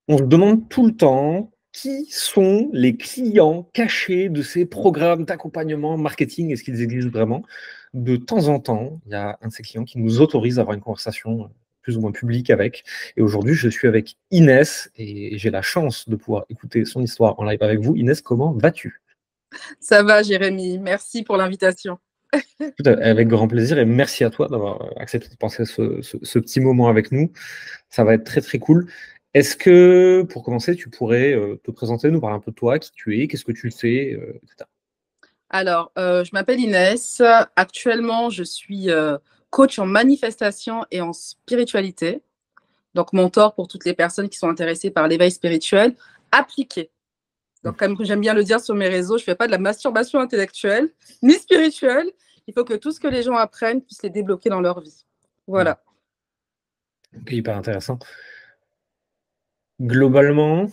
On se demande tout le temps qui sont les clients cachés de ces programmes d'accompagnement marketing. Est-ce qu'ils existent vraiment? De temps en temps, il y a un de ces clients qui nous autorise à avoir une conversation plus ou moins publique avec. Et aujourd'hui, je suis avec Inès et j'ai la chance de pouvoir écouter son histoire en live avec vous. Inès, comment vas-tu? Ça va, Jérémy. Merci pour l'invitation. Avec grand plaisir et merci à toi d'avoir accepté de passer ce petit moment avec nous. Ça va être très très cool. Est-ce que, pour commencer, tu pourrais te présenter, nous parler un peu de toi, qui tu es, qu'est-ce que tu fais, etc. Alors, je m'appelle Inès. Actuellement, je suis coach en manifestation et en spiritualité. Donc, mentor pour toutes les personnes qui sont intéressées par l'éveil spirituel appliqué. Donc, comme j'aime bien le dire sur mes réseaux, je ne fais pas de la masturbation intellectuelle ni spirituelle. Il faut que tout ce que les gens apprennent puisse les débloquer dans leur vie. Voilà. Ok, hyper intéressant. Globalement,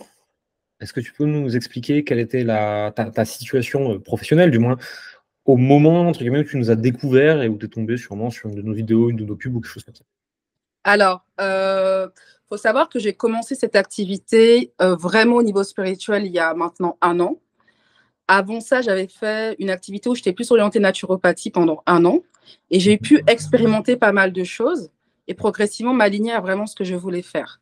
est-ce que tu peux nous expliquer quelle était ta situation professionnelle, du moins au moment entre guillemets, où tu nous as découvert et où tu es tombé sûrement sur une de nos vidéos, une de nos pubs ou quelque chose comme ça? Alors, faut savoir que j'ai commencé cette activité vraiment au niveau spirituel il y a maintenant 1 an. Avant ça, j'avais fait une activité où j'étais plus orientée naturopathie pendant 1 an et j'ai pu expérimenter pas mal de choses et progressivement m'aligner à vraiment ce que je voulais faire.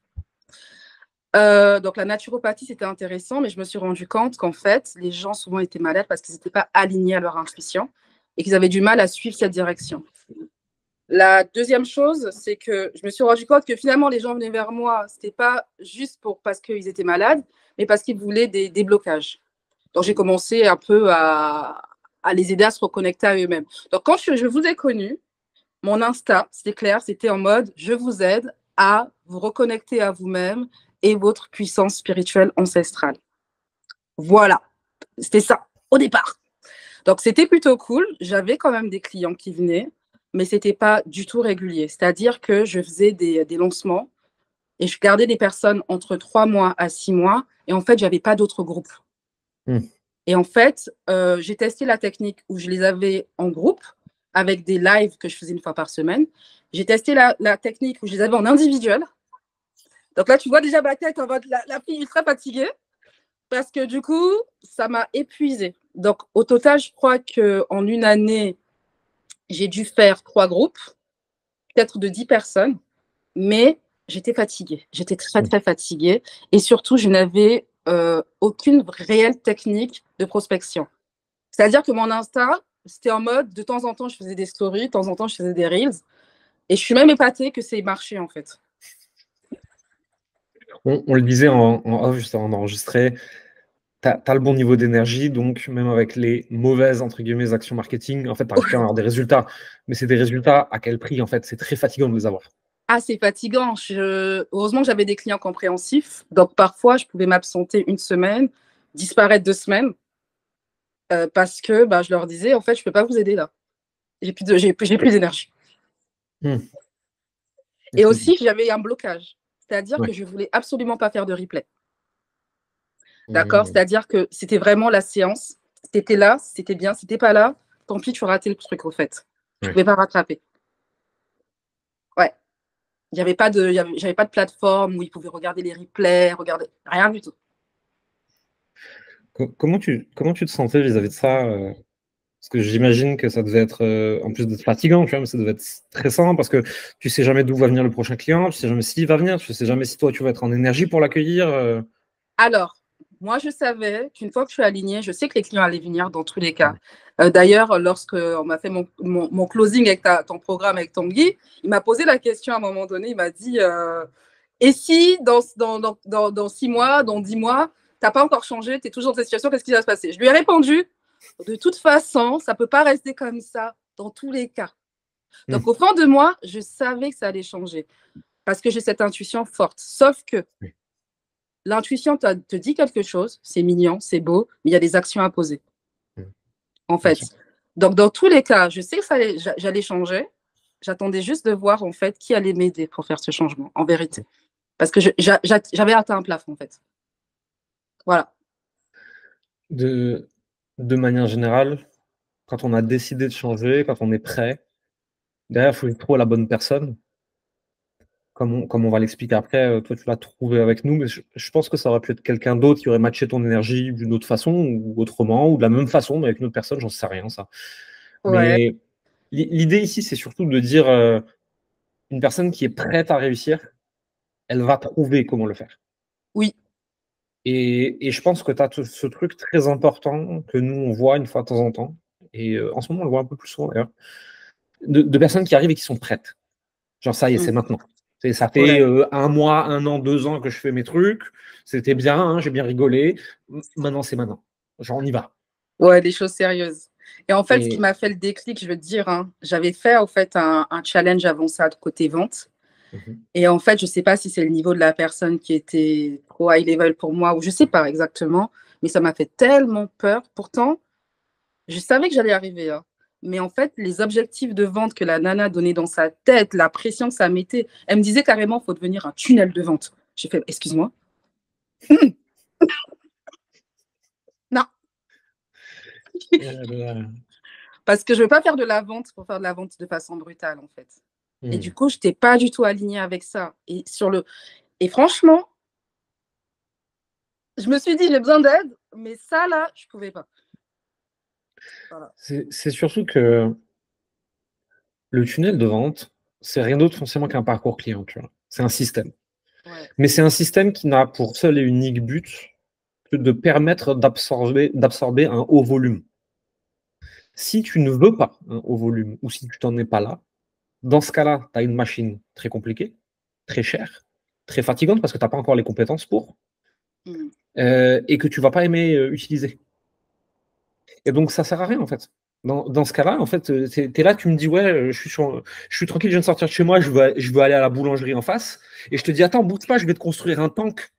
Donc la naturopathie, c'était intéressant, mais je me suis rendu compte qu'en fait, les gens souvent étaient malades parce qu'ils n'étaient pas alignés à leur intuition et qu'ils avaient du mal à suivre cette direction. La deuxième chose, c'est que je me suis rendu compte que finalement, les gens venaient vers moi, ce n'était pas juste parce qu'ils étaient malades, mais parce qu'ils voulaient des déblocages. Donc, j'ai commencé un peu à les aider à se reconnecter à eux-mêmes. Donc, quand je vous ai connu, mon Insta, c'était clair, c'était en mode je vous aide à vous reconnecter à vous-même et votre puissance spirituelle ancestrale. Voilà, c'était ça au départ. Donc, c'était plutôt cool. J'avais quand même des clients qui venaient, mais ce n'était pas du tout régulier. C'est-à-dire que je faisais des lancements et je gardais des personnes entre 3 mois à 6 mois. Et en fait, je n'avais pas d'autres groupes. Et en fait, j'ai testé la technique où je les avais en groupe avec des lives que je faisais 1 fois par semaine. J'ai testé la technique où je les avais en individuel. Donc là, tu vois déjà ma tête en mode la fille ultra fatiguée parce que du coup, ça m'a épuisée. Donc au total, je crois qu'en 1 année, j'ai dû faire 3 groupes, peut-être de 10 personnes, mais j'étais fatiguée. J'étais très, très fatiguée. Et surtout, je n'avais aucune réelle technique de prospection. C'est-à-dire que mon Insta, c'était en mode, de temps en temps, je faisais des stories, de temps en temps, je faisais des reels. Et je suis même épatée que c'est marché, en fait. On le disait en off, juste avant d'enregistrer, tu as le bon niveau d'énergie, donc même avec les mauvaises, entre guillemets, actions marketing, en fait, tu arrives quand même à avoir des résultats. Mais c'est des résultats à quel prix, en fait? C'est très fatigant de les avoir. Ah, c'est fatigant. Heureusement que j'avais des clients compréhensifs. Donc, parfois, je pouvais m'absenter 1 semaine, disparaître 2 semaines, parce que je leur disais, en fait, je ne peux pas vous aider là. J'ai plus d'énergie. Et aussi, j'avais un blocage. C'est-à-dire que je ne voulais absolument pas faire de replay. D'accord? C'est-à-dire que c'était vraiment la séance. C'était là, c'était bien. C'était pas là, tant pis, tu ratais le truc, au fait. Tu ne pouvais pas rattraper. Ouais. J'avais pas de plateforme où ils pouvaient regarder les replays, regarder rien du tout. Comment tu te sentais vis-à-vis de ça? Parce que j'imagine que ça devait être, en plus d'être fatigant, tu vois, mais ça devait être stressant parce que tu sais jamais d'où va venir le prochain client, tu sais jamais s'il va venir, tu sais jamais si toi tu vas être en énergie pour l'accueillir. Alors, moi, je savais qu'une fois que je suis alignée, je sais que les clients allaient venir dans tous les cas. D'ailleurs, lorsqu'on m'a fait mon closing avec ton programme avec Tanguy, il m'a posé la question à un moment donné, il m'a dit et si dans 6 mois, dans 10 mois, tu n'as pas encore changé, tu es toujours dans cette situation, qu'est-ce qui va se passer? Je lui ai répondu, de toute façon, ça ne peut pas rester comme ça dans tous les cas. Donc, au fond de moi, je savais que ça allait changer parce que j'ai cette intuition forte. Sauf que l'intuition te dit quelque chose, c'est mignon, c'est beau, mais il y a des actions à poser, en fait. Donc, dans tous les cas, je sais que j'allais changer. J'attendais juste de voir, en fait, qui allait m'aider pour faire ce changement, en vérité. Parce que j'avais atteint un plafond, en fait. Voilà. De manière générale, quand on a décidé de changer, quand on est prêt, derrière, il faut trouver la bonne personne. comme on va l'expliquer après, toi, tu l'as trouvé avec nous, mais je pense que ça aurait pu être quelqu'un d'autre qui aurait matché ton énergie d'une autre façon, ou autrement, ou de la même façon, mais avec une autre personne, j'en sais rien, ça. Ouais, Mais l'idée ici, c'est surtout de dire une personne qui est prête à réussir, elle va trouver comment le faire. oui, Et je pense que tu as ce truc très important que nous, on voit une fois de temps en temps, et en ce moment, on le voit un peu plus souvent d'ailleurs, de personnes qui arrivent et qui sont prêtes. Genre, ça y est, c'est mm, maintenant. Ça fait ouais, 1 mois, 1 an, 2 ans que je fais mes trucs. C'était bien, hein, j'ai bien rigolé. Maintenant, c'est maintenant. Genre, on y va. ouais, des choses sérieuses. Et en fait, ce qui Et m'a fait le déclic, je veux te dire, hein, j'avais fait en fait un challenge avant ça de côté vente. Mhm. Et en fait, je ne sais pas si c'est le niveau de la personne qui était trop high level pour moi, ou je ne sais pas exactement, mais ça m'a fait tellement peur. Pourtant, je savais que j'allais arriver, hein. Mais en fait, les objectifs de vente que la nana donnait dans sa tête, la pression que ça mettait, elle me disait carrément, il faut devenir un tunnel de vente. J'ai fait, excuse-moi. Non, Euh, parce que je ne veux pas faire de la vente pour faire de la vente de façon brutale, en fait. Et du hmm. coup, je n'étais pas du tout alignée avec ça. Et franchement, je me suis dit, j'ai besoin d'aide, mais ça, là, je ne pouvais pas. Voilà. C'est surtout que le tunnel de vente, c'est rien d'autre foncièrement qu'un parcours client, tu vois. C'est un système. Ouais. Mais c'est un système qui n'a pour seul et unique but que de permettre d'absorber un haut volume. Si tu ne veux pas un haut volume ou si tu n'en es pas là, dans ce cas-là, tu as une machine très compliquée, très chère, très fatigante parce que tu n'as pas encore les compétences pour, Mm. et que tu ne vas pas aimer utiliser. Et donc, ça ne sert à rien, en fait. Dans ce cas-là, en fait, tu es là, tu me dis, ouais, je suis tranquille, je viens de sortir de chez moi, je veux aller à la boulangerie en face. Et je te dis, attends, bouge pas, je vais te construire un tank.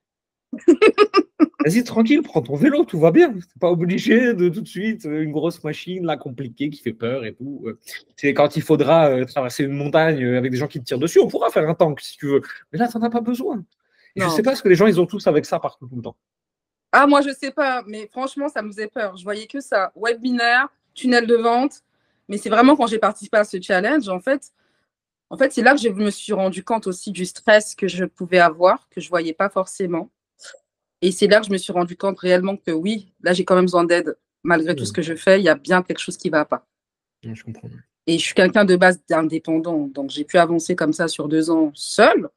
Vas-y, tranquille, prends ton vélo, tout va bien. Tu n'es pas obligé de tout de suite une grosse machine là compliquée qui fait peur et tout. C'est quand il faudra traverser une montagne avec des gens qui te tirent dessus, on pourra faire un tank si tu veux. Mais là, tu n'en as pas besoin. Et je sais Non. pas ce que les gens ils ont tous avec ça partout tout le temps. Ah, moi, je sais pas, mais franchement, ça me faisait peur. Je voyais que ça. Webinaire, tunnel de vente. Mais c'est vraiment quand j'ai participé à ce challenge, en fait, c'est là que je me suis rendu compte aussi du stress que je pouvais avoir, que je voyais pas forcément. Et c'est là que je me suis rendu compte réellement que oui, là, j'ai quand même besoin d'aide. Malgré tout ce Hmm. que je fais, il y a bien quelque chose qui va pas. Je comprends. Et je suis quelqu'un de base d'indépendant. Donc, j'ai pu avancer comme ça sur 2 ans seul.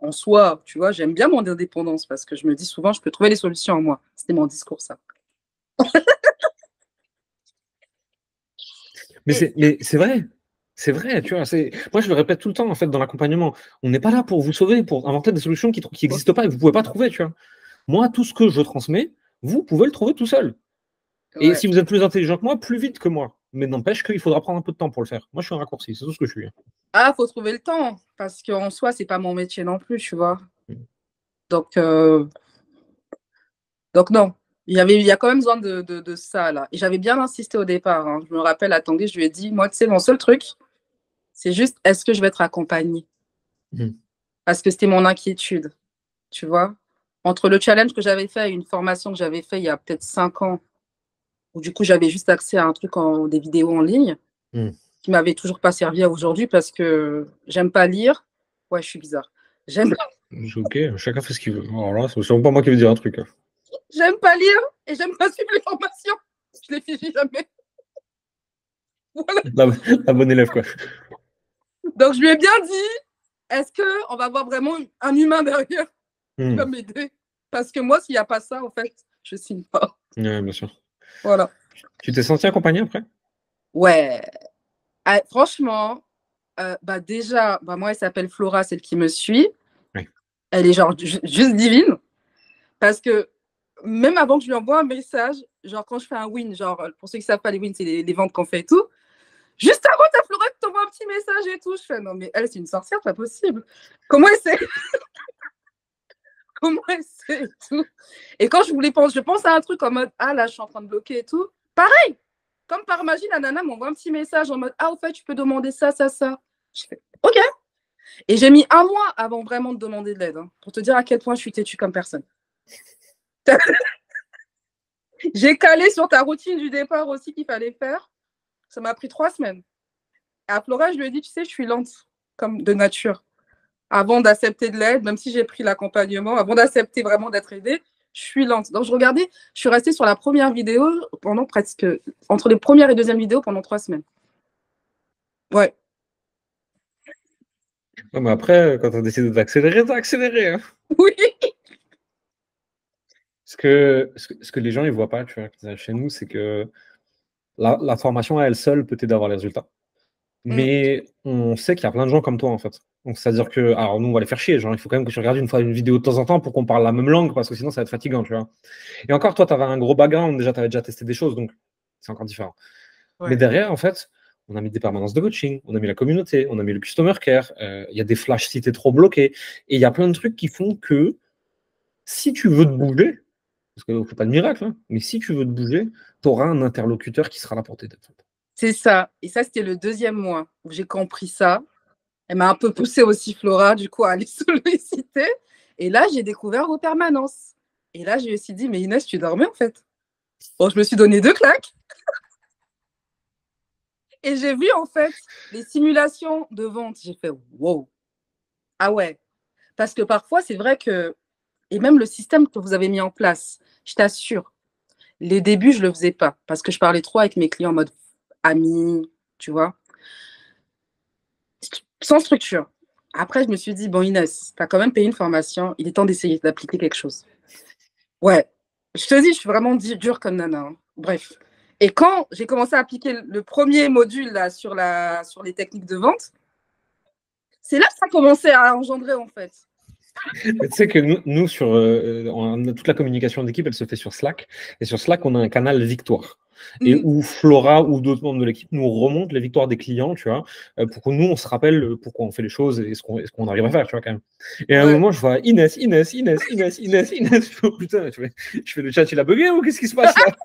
En soi, tu vois, j'aime bien mon indépendance parce que je me dis souvent, je peux trouver des solutions en moi. C'était mon discours, ça. Et Mais c'est vrai. C'est vrai, tu vois. Moi, je le répète tout le temps, en fait, dans l'accompagnement. On n'est pas là pour vous sauver, pour inventer des solutions qui n'existent pas et que vous ne pouvez pas trouver, tu vois. Moi, tout ce que je transmets, vous pouvez le trouver tout seul. Et ouais. si vous êtes plus intelligent que moi, plus vite que moi. Mais n'empêche qu'il faudra prendre un peu de temps pour le faire. Moi, je suis un raccourci, c'est tout ce que je suis. Ah, faut trouver le temps parce qu'en soi, c'est pas mon métier non plus, tu vois. Mm. Donc, euh, donc non. Il y a quand même besoin de ça, là. Et j'avais bien insisté au départ, hein. Je me rappelle à Tanguy, je lui ai dit, moi, tu sais, mon seul truc, c'est juste, est-ce que je vais être accompagnée? Mm. Parce que c'était mon inquiétude, tu vois. Entre le challenge que j'avais fait et une formation que j'avais fait il y a peut-être 5 ans, où du coup, j'avais juste accès à un truc des vidéos en ligne, Mm. qui m'avait toujours pas servi à aujourd'hui parce que j'aime pas lire. Ouais, je suis bizarre. J'aime C'est ok, chacun fait ce qu'il veut. Alors là, c'est sûrement pas moi qui vais dire un truc, hein. J'aime pas lire et j'aime pas suivre les formations. Je les finis jamais. Voilà. La, la bonne élève, quoi. Donc, je lui ai bien dit, est-ce qu'on va avoir vraiment un humain derrière qui va Mm. m'aider? Parce que moi, s'il n'y a pas ça, en fait, je signe pas. Ouais, bien sûr. Voilà. Tu t'es senti accompagné après? Ouais. Ah, franchement, bah déjà, bah moi, elle s'appelle Flora, celle qui me suit. Oui. Elle est genre juste divine. Parce que même avant que je lui envoie un message, genre quand je fais un win, genre pour ceux qui ne savent pas, les wins, c'est les ventes qu'on fait et tout. Juste avant, ta Flora qui t'envoie un petit message et tout. Je fais, non, mais elle, c'est une sorcière, pas possible. Comment elle sait? Comment elle sait et tout? Et quand je pense à un truc en mode, ah là, je suis en train de bloquer et tout. Pareil, comme par magie, la nana m'envoie un petit message en mode, ah, au fait, tu peux demander ça, ça, ça. Je fais, ok. Et j'ai mis 1 mois avant vraiment de demander de l'aide, hein, pour te dire à quel point je suis têtue comme personne. J'ai calé sur ta routine du départ aussi qu'il fallait faire. Ça m'a pris 3 semaines. À Flora, je lui ai dit, tu sais, je suis lente, comme de nature. avant d'accepter de l'aide, même si j'ai pris l'accompagnement, avant d'accepter vraiment d'être aidée, je suis lente. Donc, je suis restée sur la première vidéo pendant presque, entre les premières et deuxièmes vidéos pendant 3 semaines. Ouais. Ouais, mais après, quand tu as décidé d'accélérer, tu as accéléré. Hein. Oui. Ce que les gens ne voient pas, tu vois, chez nous, c'est que la formation à elle seule peut t'aider à avoir les résultats. Mais on sait qu'il y a plein de gens comme toi, en fait. Donc, c'est-à-dire que, alors nous, on va les faire chier. Genre, il faut quand même que tu regardes une fois une vidéo de temps en temps pour qu'on parle la même langue, parce que sinon, ça va être fatigant, tu vois. Et encore, toi, tu avais un gros background, déjà, tu avais déjà testé des choses, donc c'est encore différent. Ouais. Mais derrière, en fait, on a mis des permanences de coaching, on a mis la communauté, on a mis le customer care, il y a des flashs si t'es trop bloqué. Et il y a plein de trucs qui font que si tu veux te bouger, parce qu'il ne faut pas de miracle, hein, mais si tu veux te bouger, tu auras un interlocuteur qui sera là pour t'aider. C'est ça. Et ça, c'était le 2e mois où j'ai compris ça. Elle m'a un peu poussée aussi, Flora, du coup, à aller solliciter. Et là, j'ai découvert vos permanences. Et là, j'ai aussi dit, mais Inès, tu dormais en fait. Bon, je me suis donné 2 claques. Et j'ai vu en fait les simulations de vente. J'ai fait, wow. Ah ouais. Parce que parfois, c'est vrai que, et même le système que vous avez mis en place, je t'assure, les débuts, je ne le faisais pas parce que je parlais trop avec mes clients en mode ami, tu vois, sans structure. Après, je me suis dit, bon, Inès, tu as quand même payé une formation, il est temps d'essayer d'appliquer quelque chose. Ouais, je te dis, je suis vraiment dure comme nana. Hein. Bref. Et quand j'ai commencé à appliquer le premier module là, sur les techniques de vente, c'est là que ça commençait à engendrer en fait. Mais tu sais que nous toute la communication d'équipe, elle se fait sur Slack. Et sur Slack, on a un canal victoire. Et où Flora ou d'autres membres de l'équipe nous remontent les victoires des clients, tu vois, pour que nous, on se rappelle pourquoi on fait les choses et ce qu'on arrive à faire, tu vois, quand même. Et à un moment, je vois Inès. Je fais, oh, putain, je fais le chat, il a bugué ou qu'est-ce qui se passe là?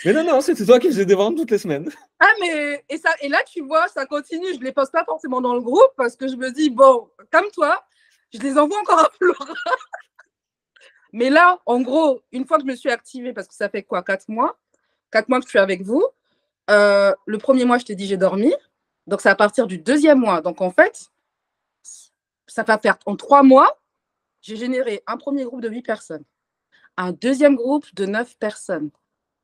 Mais non, c'était toi qui faisais des ventes toutes les semaines. Ah, mais et là, tu vois, ça continue. Je ne les poste pas forcément dans le groupe parce que je me dis, bon, comme toi, je les envoie encore à Flora. Mais là, en gros, une fois que je me suis activée, parce que ça fait quoi, 4 mois 4 mois que je suis avec vous, le premier mois, je t'ai dit, j'ai dormi. Donc, c'est à partir du 2e mois. Donc, en fait, ça va faire en 3 mois, j'ai généré un premier groupe de 8 personnes, un deuxième groupe de 9 personnes.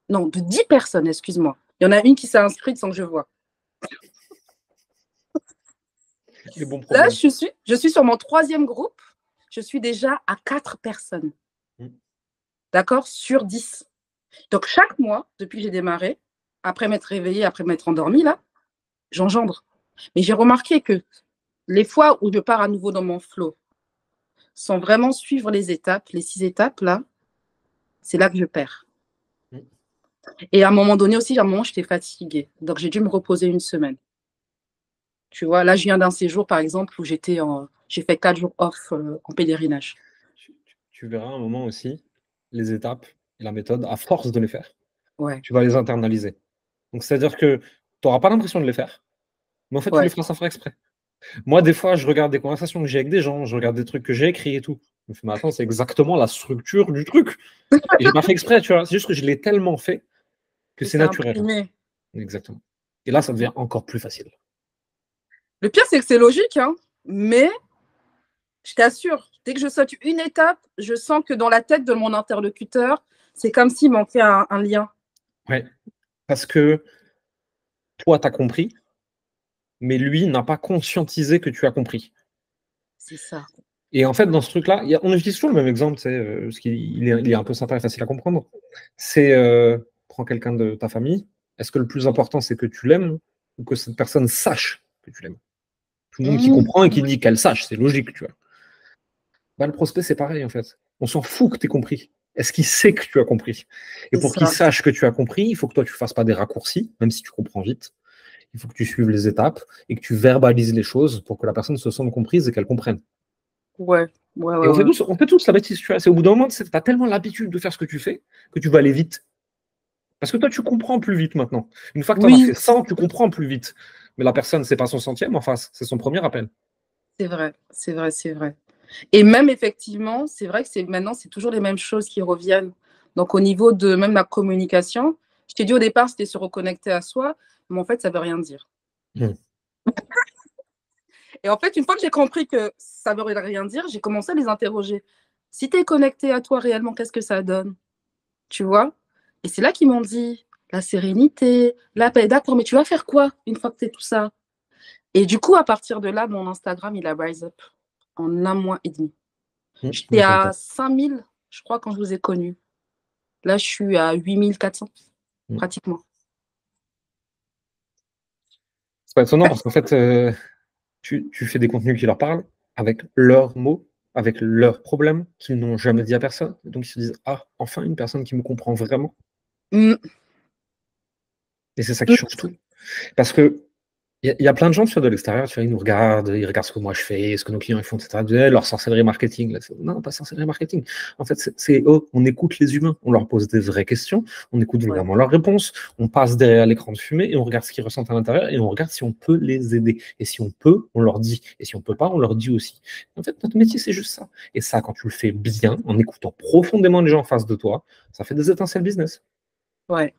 Non, de 10 personnes, excuse-moi. Il y en a une qui s'est inscrite sans que je vois. Les bons Là, problèmes. je suis sur mon 3e groupe. Je suis déjà à 4 personnes. D'accord? Sur 10. Donc, chaque mois, depuis que j'ai démarré, après m'être réveillée, après m'être endormie, là, j'engendre. Mais j'ai remarqué que les fois où je pars à nouveau dans mon flow, sans vraiment suivre les étapes, les 6 étapes, là, c'est là que je perds. Et à un moment donné aussi, j'étais fatiguée. Donc, j'ai dû me reposer une semaine. Tu vois, là, je viens d'un séjour, par exemple, où j'ai fait 4 jours off en pèlerinage. Tu verras un moment aussi les étapes et la méthode, à force de les faire, Ouais. tu vas les internaliser. Donc, c'est-à-dire que tu n'auras pas l'impression de les faire, mais en fait, tu les feras sans faire exprès. Moi, des fois, je regarde des conversations que j'ai avec des gens, je regarde des trucs que j'ai écrits et tout. Je me fais, mais attends, c'est exactement la structure du truc. Et j'ai pas fait exprès, tu vois. C'est juste que je l'ai tellement fait que c'est naturel. Imprimé. Exactement. Et là, ça devient encore plus facile. Le pire, c'est que c'est logique, hein, mais je t'assure, dès que je saute une étape, je sens que dans la tête de mon interlocuteur, c'est comme s'il manquait un lien. Ouais. Parce que toi, tu as compris, mais lui n'a pas conscientisé que tu as compris. C'est ça. Et en fait, dans ce truc-là, on utilise toujours le même exemple, parce qu'il est un peu sympa et facile à comprendre. C'est, prends quelqu'un de ta famille. Est-ce que le plus important, c'est que tu l'aimes ou que cette personne sache que tu l'aimes? Tout le monde qui comprend et qui dit qu'elle sache, c'est logique, tu vois. Bah, le prospect, c'est pareil, en fait. On s'en fout que tu aies compris. Est-ce qu'il sait que tu as compris? Et pour qu'il sache que tu as compris, il faut que toi, tu fasses pas des raccourcis, même si tu comprends vite. Il faut que tu suives les étapes et que tu verbalises les choses pour que la personne se sente comprise et qu'elle comprenne. Ouais. Et on fait tous la bêtise, tu vois. C'est au bout d'un moment, tu as tellement l'habitude de faire ce que tu fais que tu vas aller vite. Parce que toi, tu comprends plus vite maintenant. Une fois que tu en as fait 100, tu comprends plus vite. Mais la personne, c'est pas son centième en face, c'est son premier appel. C'est vrai, c'est vrai, c'est vrai. Et même effectivement, c'est vrai que maintenant, c'est toujours les mêmes choses qui reviennent. Donc, au niveau de même la communication, je t'ai dit au départ, c'était se reconnecter à soi, mais en fait, ça ne veut rien dire. Et en fait, une fois que j'ai compris que ça ne veut rien dire, j'ai commencé à les interroger. Si tu es connecté à toi réellement, qu'est-ce que ça donne? Tu vois? Et c'est là qu'ils m'ont dit la sérénité, la paix. D'accord, mais tu vas faire quoi une fois que tu es tout ça? Et du coup, à partir de là, mon Instagram, il a rise up en 1 mois et demi. J'étais M'étonne à pas. 5000, je crois, quand je vous ai connus. Là, je suis à 8400, Mm. pratiquement. C'est pas étonnant parce qu'en fait, tu fais des contenus qui leur parlent avec leurs mots, avec leurs problèmes qu'ils n'ont jamais dit à personne. Donc ils se disent, ah, enfin une personne qui me comprend vraiment. Mm, Et c'est ça qui mm, change tout. Parce que il y a plein de gens de l'extérieur, tu vois, ils regardent ce que moi je fais, ce que nos clients ils font, etc. Leur sorcellerie marketing. Là, non, pas sorcellerie marketing. En fait, on écoute les humains, on leur pose des vraies questions, on écoute ouais, vraiment leurs réponses, on passe derrière l'écran de fumée et on regarde ce qu'ils ressentent à l'intérieur et on regarde si on peut les aider. Et si on peut, on leur dit. Et si on peut pas, on leur dit aussi. En fait, notre métier, c'est juste ça. Et ça, quand tu le fais bien, en écoutant profondément les gens en face de toi, ça fait des étincelles business. ouais.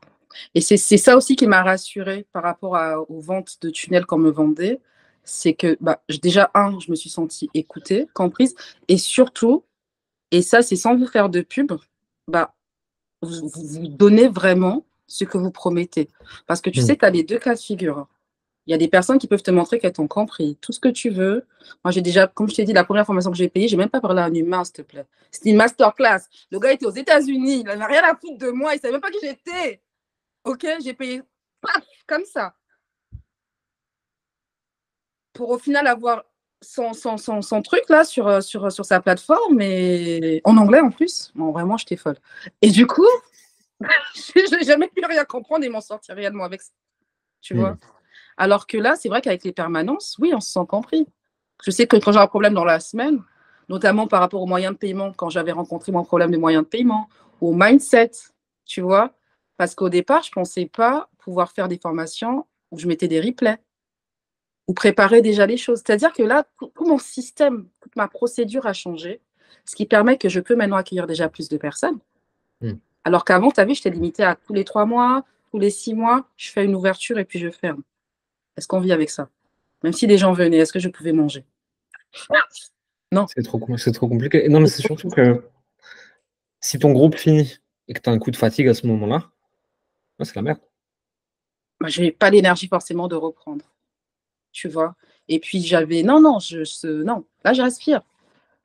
Et c'est ça aussi qui m'a rassurée par rapport aux ventes de tunnels qu'on me vendait. C'est que bah, déjà, je me suis sentie écoutée, comprise. Et surtout, et ça, c'est sans vous faire de pub, bah, vous donnez vraiment ce que vous promettez. Parce que tu sais, Hmm. tu as les deux cas de figure. Il y a des personnes qui peuvent te montrer qu'elles t'ont compris tout ce que tu veux. Moi, j'ai déjà, comme je t'ai dit, la première formation que j'ai payée, j'ai même pas parlé à un humain, s'il te plaît. C'était une masterclass. Le gars était aux États-Unis. Il n'avait rien à foutre de moi. Il savait même pas qui j'étais. OK, j'ai payé paf, comme ça. Pour au final avoir son truc là sur sa plateforme et en anglais en plus. Non, vraiment, j'étais folle. Et du coup, je n'ai jamais pu rien comprendre et m'en sortir réellement avec ça. Tu Hmm. vois? Alors que là, c'est vrai qu'avec les permanences, oui, on se sent compris. Je sais que quand j'ai un problème dans la semaine, notamment par rapport aux moyens de paiement, quand j'avais rencontré mon problème de moyens de paiement, ou au mindset, tu vois, parce qu'au départ, je ne pensais pas pouvoir faire des formations où je mettais des replays ou préparer déjà les choses. C'est-à-dire que là, tout mon système, toute ma procédure a changé, ce qui permet que je peux maintenant accueillir déjà plus de personnes. Hmm. Alors qu'avant, tu as vu, j'étais limitée à tous les 3 mois, tous les 6 mois, je fais une ouverture et puis je ferme. Est-ce qu'on vit avec ça? Même si les gens venaient, est-ce que je pouvais manger? Non. C'est trop compliqué. Non, mais c'est surtout que si ton groupe finit et que tu as un coup de fatigue à ce moment-là, c'est la merde. Moi, je n'avais pas l'énergie forcément de reprendre, tu vois. Et puis j'avais, non, non, non, là, je respire.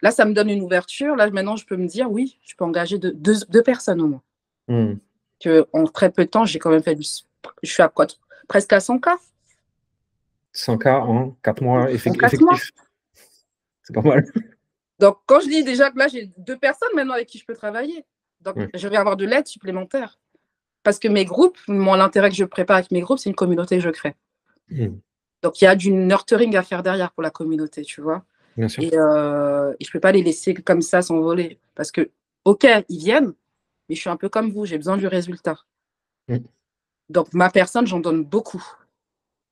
Là, ça me donne une ouverture. Là, maintenant, je peux me dire, oui, je peux engager deux personnes au moins. Hmm. Que en très peu de temps, j'ai quand même fait je suis à quoi? Presque à 100 cas 100K en 4 mois en 4 mois. effectifs. C'est pas mal. Donc, quand je dis déjà que là, j'ai 2 personnes maintenant avec qui je peux travailler, donc Ouais. je vais avoir de l'aide supplémentaire. Parce que mes groupes, moi, l'intérêt que je prépare avec mes groupes, c'est une communauté que je crée. Hmm. Donc, il y a du nurturing à faire derrière pour la communauté, tu vois. Bien sûr. Et je ne peux pas les laisser comme ça s'envoler. Parce que, OK, ils viennent, mais je suis un peu comme vous, j'ai besoin du résultat. Hmm. Donc, ma personne, j'en donne beaucoup.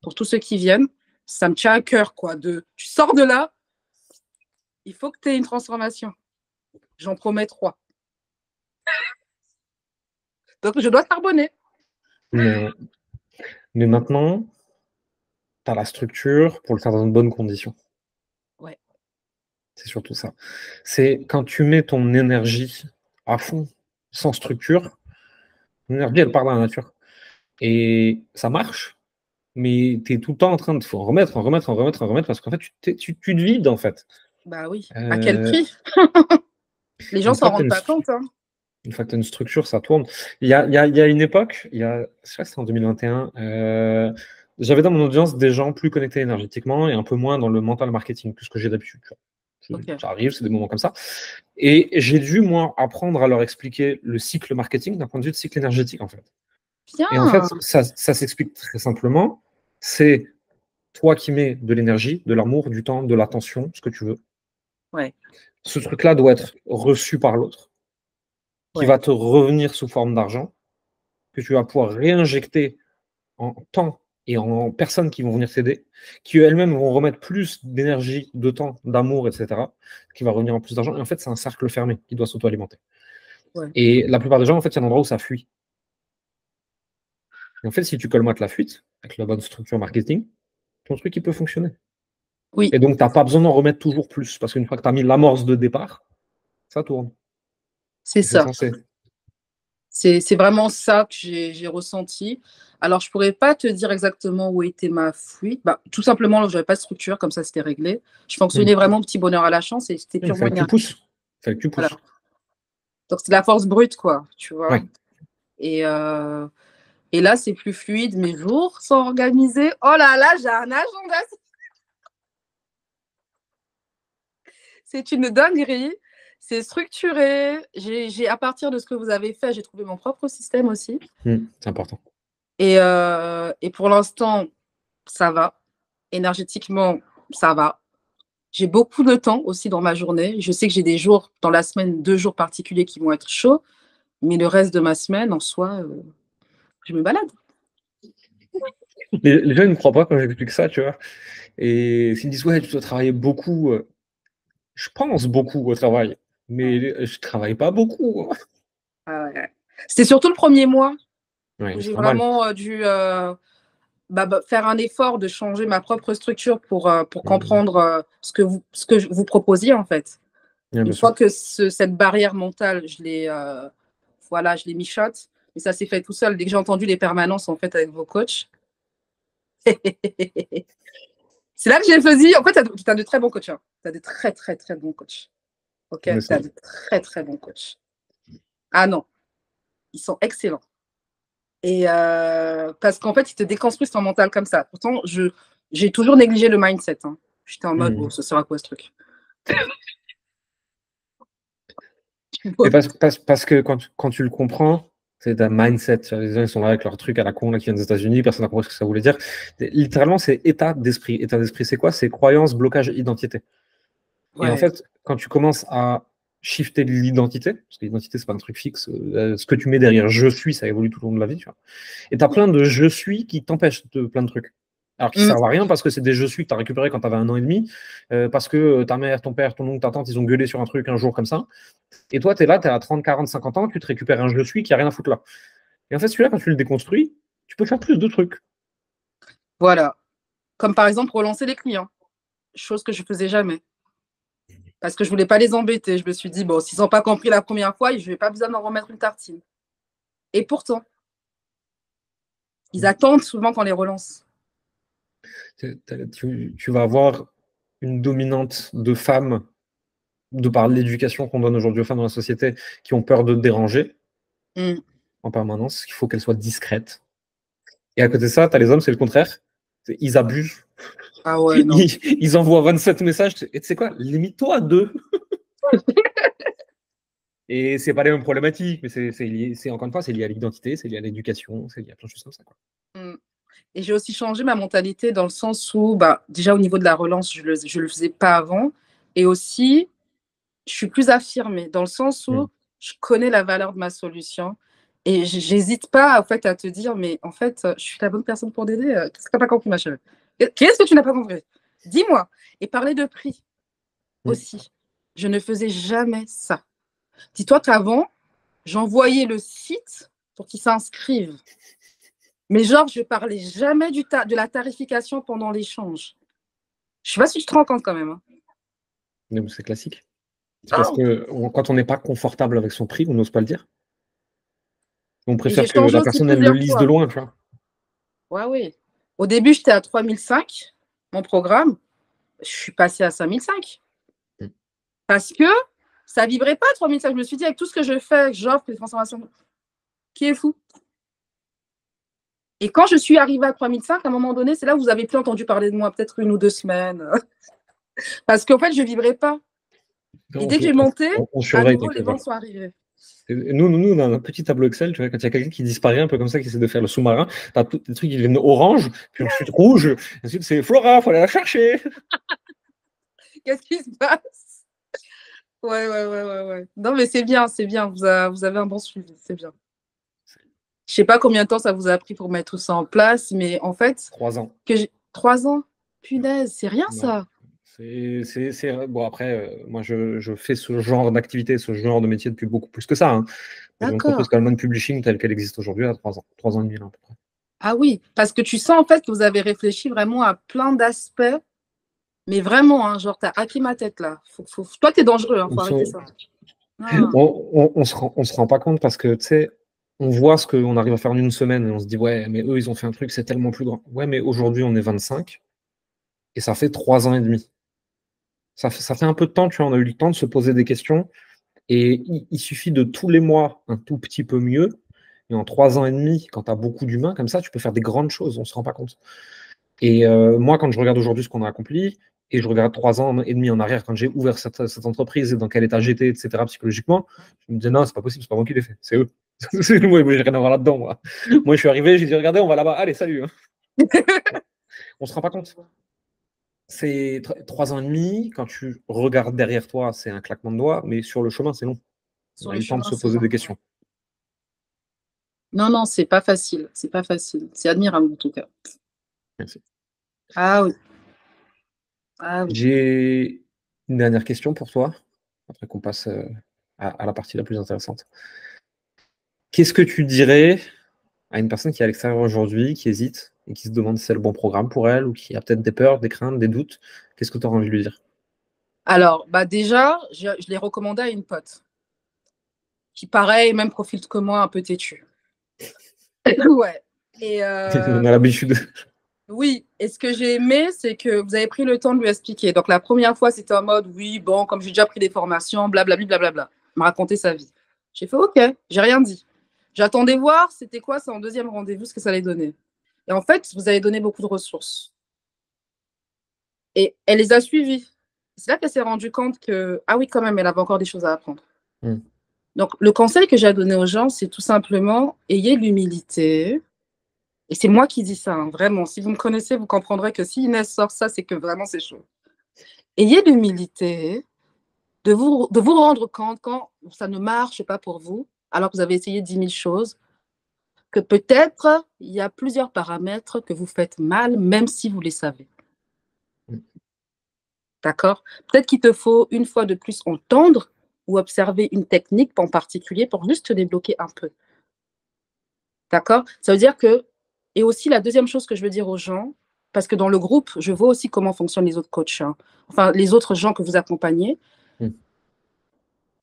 Pour tous ceux qui viennent, ça me tient à cœur, quoi. Tu sors de là, il faut que tu aies une transformation. J'en promets 3. Donc, je dois charbonner. Mais, mais maintenant, tu as la structure pour le faire dans de bonnes conditions. Ouais. C'est surtout ça. C'est quand tu mets ton énergie à fond, sans structure, l'énergie, elle part dans la nature. Et ça marche, mais tu es tout le temps en train de faut en remettre, en remettre, en remettre, en remettre, parce qu'en fait, tu te vides, en fait. Bah oui. À quel Euh, prix? Les gens une s'en fois que tu rendent pas compte. Hein. une structure, ça tourne. Il y a une époque, je sais que c'était en 2021, j'avais dans mon audience des gens plus connectés énergétiquement et un peu moins dans le mental marketing, que ce que j'ai d'habitude. Ok. Ça arrive, c'est des moments comme ça. Et j'ai dû, moi, apprendre à leur expliquer le cycle marketing d'un point de vue de cycle énergétique, en fait. Et en fait, Bien. ça s'explique très simplement. C'est toi qui mets de l'énergie, de l'amour, du temps, de l'attention, ce que tu veux. Ouais. Ce truc-là doit être reçu par l'autre, qui Ouais. va te revenir sous forme d'argent, que tu vas pouvoir réinjecter en temps et en personnes qui vont venir t'aider, qui elles-mêmes vont remettre plus d'énergie, de temps, d'amour, etc., qui va revenir en plus d'argent. Et en fait, c'est un cercle fermé qui doit s'auto-alimenter. Ouais. Et la plupart des gens, en fait, il y a un endroit où ça fuit. Et en fait, si tu colmates la fuite, avec la bonne structure marketing, ton truc, il peut fonctionner. Oui, Et donc, tu n'as pas besoin d'en remettre toujours plus, parce qu'une fois que tu as mis l'amorce de départ, ça tourne. c'est C'est ça. censé. C'est vraiment ça que j'ai ressenti. Alors, je pourrais pas te dire exactement où était ma fuite. Bah, tout simplement, je n'avais pas de structure, comme ça, c'était réglé. Je fonctionnais vraiment petit bonheur à la chance et c'était Il purement fallait que tu énergie. pousses. Il fallait que tu Voilà. pousses. Donc, c'est de la force brute, quoi, tu vois. Ouais. Et, euh, et là, c'est plus fluide. Mes jours sont organisés. Oh là là, j'ai un agenda. C'est une dinguerie. C'est structuré. À partir de ce que vous avez fait, j'ai trouvé mon propre système aussi. C'est important. Et pour l'instant, ça va. Énergétiquement, ça va. J'ai beaucoup de temps aussi dans ma journée. Je sais que j'ai des jours dans la semaine, 2 jours particuliers qui vont être chauds, mais le reste de ma semaine, en soi, je me balade. Les gens ne croient pas quand j'explique ça, tu vois. Et s'ils me disent, ouais, tu dois travailler beaucoup. Je pense beaucoup au travail, mais je travaille pas beaucoup. Ah ouais. C'était surtout le premier mois où Ouais, c'est j'ai normal. vraiment dû faire un effort de changer ma propre structure pour comprendre ce que vous proposiez, en fait. Ouais, Une bien sûr. fois que cette barrière mentale, je l'ai michote, et ça s'est fait tout seul. Dès que j'ai entendu les permanences, en fait, avec vos coachs, c'est là que j'ai choisi. En fait, tu as de très bons coachs. Hein. Tu as de très, très, très bons coachs. Ok, tu Mais as ça. de très, très bons coachs. Ah non, ils sont excellents. Et parce qu'en fait, ils te déconstruisent ton mental comme ça. Pourtant, j'ai toujours négligé le mindset. Hein. J'étais en mode, bon, ce sera quoi ce truc? Et parce que quand tu le comprends, c'est un mindset. Les gens ils sont là avec leur truc à la con là, qui viennent des États-Unis, personne n'a compris ce que ça voulait dire. Littéralement, c'est état d'esprit. État d'esprit, c'est quoi? C'est croyance, blocage, identité. Et en Ouais. fait, quand tu commences à shifter l'identité, parce que l'identité, c'est pas un truc fixe, ce que tu mets derrière je suis, ça évolue tout au long de la vie, tu vois. Et tu as plein de je suis qui t'empêchent de plein de trucs. Alors qui Mm. servent à rien parce que c'est des je suis que tu as récupéré quand tu avais 1 an et demi, parce que ta mère, ton père, ton oncle, ta tante, ils ont gueulé sur un truc un jour comme ça. Et toi, tu es là, tu es à 30, 40, 50 ans, tu te récupères un je suis qui a rien à foutre là. Et en fait, celui-là, quand tu le déconstruis, tu peux faire plus de trucs. Voilà. Comme par exemple relancer les clients, chose que je faisais jamais. Parce que je voulais pas les embêter. Je me suis dit, bon, s'ils n'ont pas compris la première fois, je vais pas besoin d'en remettre une tartine. Et pourtant, ils attendent souvent qu'on les relance. Tu vas avoir une dominante de femmes, de par l'éducation qu'on donne aujourd'hui aux femmes dans la société, qui ont peur de te déranger Mm. en permanence. Il faut qu'elles soient discrètes. Et à côté de ça, tu as les hommes, c'est le contraire. Ils abusent. Ah ouais, non. Ils envoient 27 messages. Et tu sais quoi? Limite-toi à 2. Et c'est pas les mêmes problématiques, mais c'est encore une fois, c'est lié à l'identité, c'est lié à l'éducation, c'est lié à plein de choses comme ça, quoi. Mm. Et j'ai aussi changé ma mentalité dans le sens où, bah, déjà au niveau de la relance, je le faisais pas avant. Et aussi, je suis plus affirmée dans le sens où je connais la valeur de ma solution. Et j'hésite pas en fait, à te dire, mais en fait, je suis la bonne personne pour t'aider. Qu'est-ce que tu n'as pas compris, ma chérie? Qu'est-ce que tu n'as pas compris? Dis-moi. Et parler de prix aussi. Je ne faisais jamais ça. Dis-toi qu'avant, j'envoyais le site pour qu'ils s'inscrivent. Mais genre, je parlais jamais de la tarification pendant l'échange. Je sais pas si tu te rends compte quand même. Hein. Mais c'est classique. C'est parce que quand on n'est pas confortable avec son prix, on n'ose pas le dire. On Et préfère j'ai que changé la aussi personne, elle le plusieurs lise de fois. loin, tu vois. Ouais, oui. Au début, j'étais à 3005, mon programme. Je suis passée à 5005. Parce que ça ne vibrait pas à 3005. Je me suis dit, avec tout ce que je fais, j'offre les transformations. Qui est fou? Et quand je suis arrivée à 3005, à un moment donné, c'est là où vous avez plus entendu parler de moi, peut-être 1 ou 2 semaines. Parce qu'en fait, je ne vibrais pas. Et dès que j'ai monté, On à surveille, nouveau, les t'inquiète vents pas. sont arrivés. Nous, on a un petit tableau Excel, tu vois, quand il y a quelqu'un qui disparaît un peu comme ça, qui essaie de faire le sous-marin, t'as tous les trucs qui deviennent orange, puis ensuite rouge, ensuite c'est Flora, faut aller la chercher. Qu'est-ce qui se passe? Ouais. Non, mais c'est bien, c'est bien. Vous avez un bon suivi, c'est bien. Je sais pas combien de temps ça vous a pris pour mettre ça en place, mais en fait, 3 ans. 3 ans, punaise, c'est rien Ouais. ça. Bon, après, moi, je fais ce genre d'activité, ce genre de métier depuis beaucoup plus que ça. Hein. J'ai une entreprise D'accord. Coleman Publishing telle qu'elle existe aujourd'hui à 3 ans. 3 ans et demi, là, à peu près. Ah oui, parce que tu sens en fait que vous avez réfléchi vraiment à plein d'aspects Mais vraiment, hein, genre, t'as hacké ma tête là. Toi, t'es dangereux, hein, faut arrêter ça. Ah. On se rend pas compte parce que, tu sais, on voit ce qu'on arrive à faire en une semaine et on se dit, ouais, mais eux, ils ont fait un truc, c'est tellement plus grand. Ouais, mais aujourd'hui, on est 25 et ça fait 3 ans et demi. Ça fait un peu de temps, tu vois, on a eu le temps de se poser des questions et il suffit de tous les mois un tout petit peu mieux. Et en 3 ans et demi, quand tu as beaucoup d'humains comme ça, tu peux faire des grandes choses, on ne se rend pas compte. Et moi, quand je regarde aujourd'hui ce qu'on a accompli, et je regarde 3 ans et demi en arrière, quand j'ai ouvert cette entreprise et dans quel état j'étais, etc., psychologiquement, je me disais non, c'est pas possible, c'est pas moi qui l'ai fait, c'est eux. Moi, j'ai rien à voir là-dedans, moi. Moi, je suis arrivé, j'ai dit regardez, on va là-bas, allez, salut. On se rend pas compte. C'est 3 ans et demi, quand tu regardes derrière toi, c'est un claquement de doigts, mais sur le chemin, c'est long. On Sur a le eu le temps de chemin, se c'est poser long. des questions. Non, non, c'est pas facile. C'est pas facile. C'est admirable en tout cas. Merci. Ah oui. Ah oui. J'ai une dernière question pour toi, après qu'on passe à la partie la plus intéressante. Qu'est-ce que tu dirais à une personne qui est à l'extérieur aujourd'hui, qui hésite et qui se demande si c'est le bon programme pour elle ou qui a peut-être des peurs, des craintes, des doutes? Qu'est-ce que tu auras envie de lui dire? Alors, bah déjà, je l'ai recommandé à une pote qui, pareil, même profil que moi, un peu têtu. Ouais. Et On a l'habitude. oui, et ce que j'ai aimé, c'est que vous avez pris le temps de lui expliquer. Donc, la première fois, c'était en mode, oui, bon, comme j'ai déjà pris des formations, blablabla, blablabla. Il m'a raconté sa vie. J'ai fait, OK, j'ai rien dit. J'attendais voir, c'était quoi, c'est en deuxième rendez-vous, ce que ça allait donner. Et en fait, vous avez donné beaucoup de ressources. Et elle les a suivies. C'est là qu'elle s'est rendue compte que, ah oui, quand même, elle avait encore des choses à apprendre. Mm. Donc, le conseil que j'ai à donner aux gens, c'est tout simplement, ayez l'humilité. Et c'est moi qui dis ça, hein, vraiment. Si vous me connaissez, vous comprendrez que si Inès sort ça, c'est que vraiment c'est chaud. Ayez l'humilité de vous rendre compte quand ça ne marche pas pour vous, alors que vous avez essayé 10 000 choses, que peut-être il y a plusieurs paramètres que vous faites mal, même si vous les savez. D'accord? Peut-être qu'il te faut une fois de plus entendre ou observer une technique en particulier pour juste te débloquer un peu. D'accord? Ça veut dire que, et aussi la deuxième chose que je veux dire aux gens, parce que dans le groupe, je vois aussi comment fonctionnent les autres coachs, hein. Enfin, les autres gens que vous accompagnez. Mm.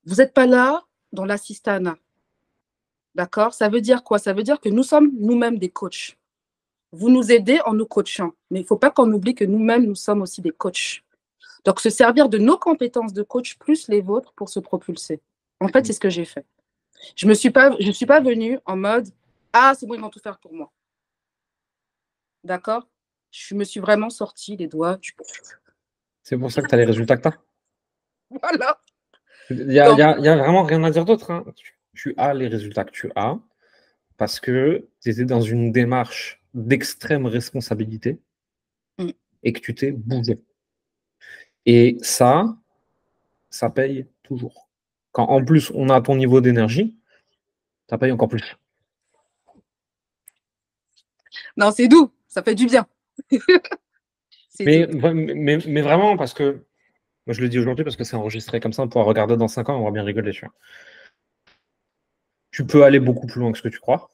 Vous n'êtes pas là dans l'assistanat. D'accord? Ça veut dire quoi? Ça veut dire que nous sommes nous-mêmes des coachs. Vous nous aidez en nous coachant. Mais il ne faut pas qu'on oublie que nous-mêmes, nous sommes aussi des coachs. Donc, se servir de nos compétences de coach plus les vôtres pour se propulser. En fait, c'est ce que j'ai fait. Je ne suis pas venue en mode « Ah, c'est bon, ils vont tout faire pour moi. » D'accord? Je me suis vraiment sortie les doigts du C'est pour ça que tu as les résultats que tu as. Voilà. Il n'y a, y a, y a vraiment rien à dire d'autre, hein. Tu as les résultats que tu as parce que tu étais dans une démarche d'extrême responsabilité et que tu t'es bougé. Et ça paye toujours. Quand en plus on a ton niveau d'énergie, ça paye encore plus. Non, c'est doux, ça fait du bien. Mais vraiment, parce que, moi je le dis aujourd'hui parce que c'est enregistré comme ça, on pourra regarder dans 5 ans, on va bien rigoler, tu vois. Tu peux aller beaucoup plus loin que ce que tu crois.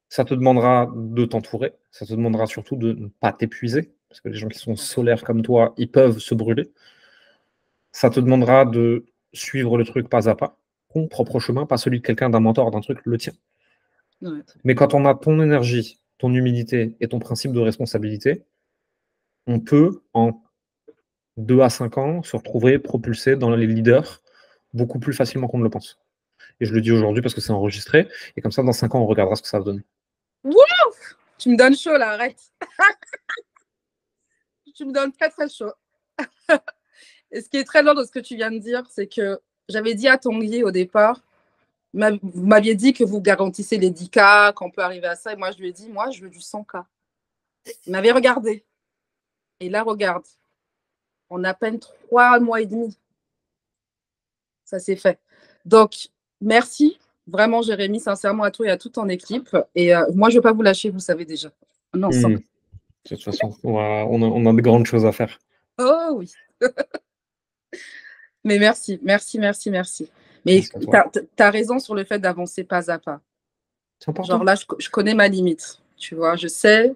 Ça te demandera de t'entourer, ça te demandera surtout de ne pas t'épuiser, parce que les gens qui sont solaires comme toi, ils peuvent se brûler. Ça te demandera de suivre le truc pas à pas, ton propre chemin, pas celui de quelqu'un, d'un mentor, d'un truc, le tien. Ouais. Mais quand on a ton énergie, ton humilité et ton principe de responsabilité, on peut, en 2 à 5 ans, se retrouver propulsé dans les leaders beaucoup plus facilement qu'on ne le pense. Et je le dis aujourd'hui parce que c'est enregistré, et comme ça, dans 5 ans, on regardera ce que ça va donner. Wouh! Tu me donnes chaud là, arrête. Tu me donnes très très chaud. Et ce qui est très lourd de ce que tu viens de dire, c'est que j'avais dit à Tanguy au départ, vous m'aviez dit que vous garantissez les 10K, qu'on peut arriver à ça. Et moi, je lui ai dit, moi, je veux du 100K. Il m'avait regardé. Et là, regarde, en à peine 3 mois et demi, ça s'est fait. Donc, merci vraiment, Jérémy, sincèrement à toi et à toute ton équipe. Et moi, je ne veux pas vous lâcher, vous savez déjà. On est ensemble. De toute façon, on a de grandes choses à faire. Oh oui. Mais merci, merci, merci, merci. Mais tu as raison sur le fait d'avancer pas à pas. C'est important. Genre là, je connais ma limite. Tu vois, je sais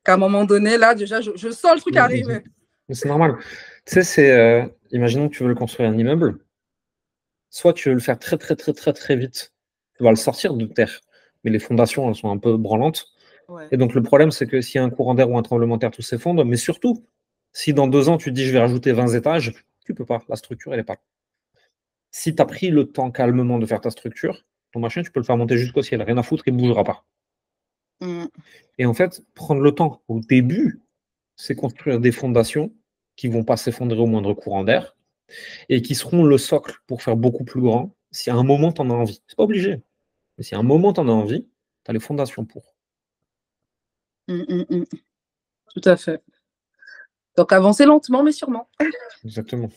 qu'à un moment donné, là, déjà, je sens le truc arriver. C'est normal. Tu sais, imaginons que tu veux le construire un immeuble. Soit tu veux le faire très, très, très, très, très vite. Tu vas le sortir de terre. Mais les fondations, elles sont un peu branlantes. Ouais. Et donc, le problème, c'est que s'il y a un courant d'air ou un tremblement de terre, tout s'effondre. Mais surtout, si dans 2 ans, tu te dis, je vais rajouter 20 étages, tu peux pas. La structure, elle est pas là. Si tu as pris le temps calmement de faire ta structure, ton machin, tu peux le faire monter jusqu'au ciel. Rien à foutre, il ne bougera pas. Et en fait, prendre le temps au début, c'est construire des fondations qui ne vont pas s'effondrer au moindre courant d'air et qui seront le socle pour faire beaucoup plus grand si à un moment tu en as envie. C'est pas obligé. Mais si à un moment tu en as envie, tu as les fondations pour. Tout à fait. Donc avancer lentement, mais sûrement. Exactement.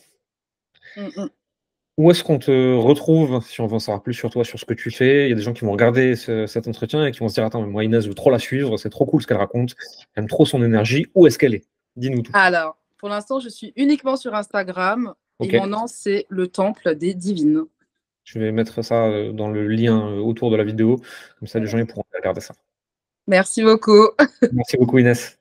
Où est-ce qu'on te retrouve si on veut en savoir plus sur toi, sur ce que tu fais? Il y a des gens qui vont regarder cet entretien et qui vont se dire, attends, mais moi, Inès, je veux trop la suivre, c'est trop cool ce qu'elle raconte, j'aime trop son énergie. Où est-ce qu'elle est? Dis-nous tout. Alors, pour l'instant, je suis uniquement sur Instagram Ok. et mon nom, c'est le Temple des Divines. Je vais mettre ça dans le lien autour de la vidéo, comme ça les gens ils pourront regarder ça. Merci beaucoup. Merci beaucoup Inès.